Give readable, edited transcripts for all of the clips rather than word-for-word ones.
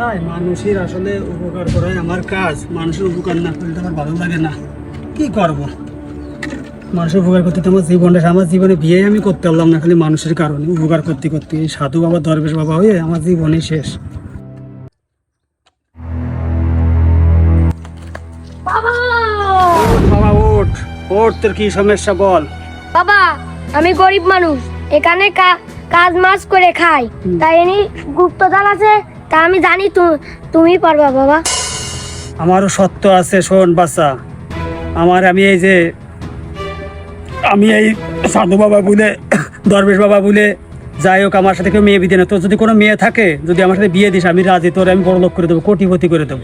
চাই মানুষের আসলে উপকার করাই আমার কাজ। মানুষের উপকার না করলে তো আমার ভালো লাগে না। কি করব, মানুষের উপকার করতে তো আমার জীবনে বিয়ে আমি করতে পারলাম না, খালি মানুষের কারণে উপকার করতে করতে। এই সাধু বাবা দরবেশ বাবা হয়ে আমার জীবনই শেষ। বাবা বাবা ওঠ ওঠ, তোর কি সমস্যা বল। বাবা আমি গরিব মানুষ, এখানে কাজ মাছ করে খাই, তাই এনি গুপ্তধন আছে, তা আমি জানি তুমি পারবা বাবা। আমারও সত্য আছে, শোন বাচ্চা। আমি এই সাধু বাবা বলে দরবেশ বাবা বলে যাই হোক, আমার সাথে কেউ মেয়ে বিয়ে না। তোর যদি কোনো মেয়ে থাকে, যদি আমার সাথে বিয়ে দিস, আমি রাজি। তোর আমি বড় লোক করে দেবো, কোটিপতি করে দেবো।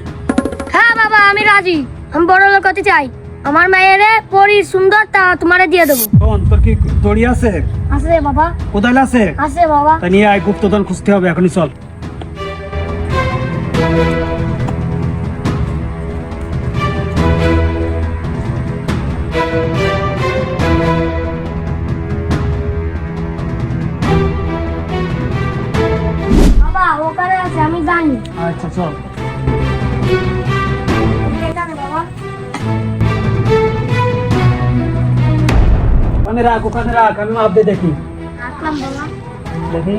হ্যাঁ বাবা আমি রাজি, আমি বড় লোক হতে চাই। আমার মায়েরে পরি সুন্দর, তা তোমারে দিয়ে দেবো। শোন, তোর কি দড়ি আছে? আছে বাবা। কোদাল আছে? আছে বাবা। তা নিয়ে আয়, গুপ্তধন খুঁজতে হবে, এখনই চল। বাবা ওখানে আছে, আমি জানি। আচ্ছা চল। এখানে বাবা। ওখানে রাখ, আমি মাপবে দেখি। রাখলাম বাবা। দেখি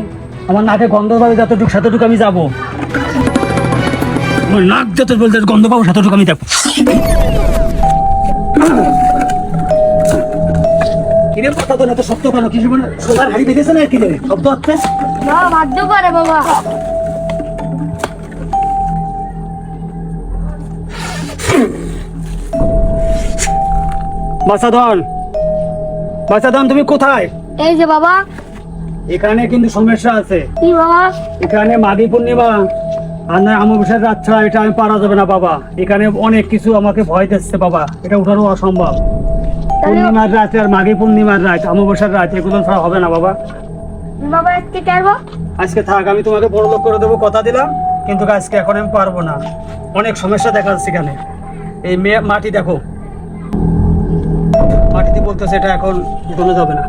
আমার নাকে গন্ধ পাবে যতটুকু, সেতটুকু আমি যাবো। আমার নাক যত বলতে গন্ধ পাবো, সেতটুকু আমি যাবো। কিরে কথা তো না, তো সত্য কেন? কিছু মানে সোলার হাড়ি দেখেছে না? কি রে শব্দ হচ্ছে? বাবা বাধ্য করে বাবা। বাচ্চাধন তুমি কোথায়? এই যে বাবা। এখানে কিন্তু সমস্যা আছে। কি বাবা? এখানে মাঘী পূর্ণিমা আর না অমাবস্যার রাত ছাড়া এটা আমি পারা যাবে না বাবা। এখানে অনেক কিছু আমাকে ভয় দিচ্ছে বাবা, এটা উঠানো অসম্ভব। পূর্ণিমার রাত আর মাঘী পূর্ণিমার রাত, অমাবস্যার রাত, এগুলো ছাড়া হবে না বাবা। বাবা আজকে পারবো? আজকে থাক, আমি তোমাকে বড় লোক করে দেবো, কথা দিলাম। কিন্তু আজকে এখন আমি পারবো না, অনেক সমস্যা দেখা যাচ্ছে এখানে। এই মাটি দেখো, মাটিতে বলতেছে এটা এখন উঠানো যাবে না।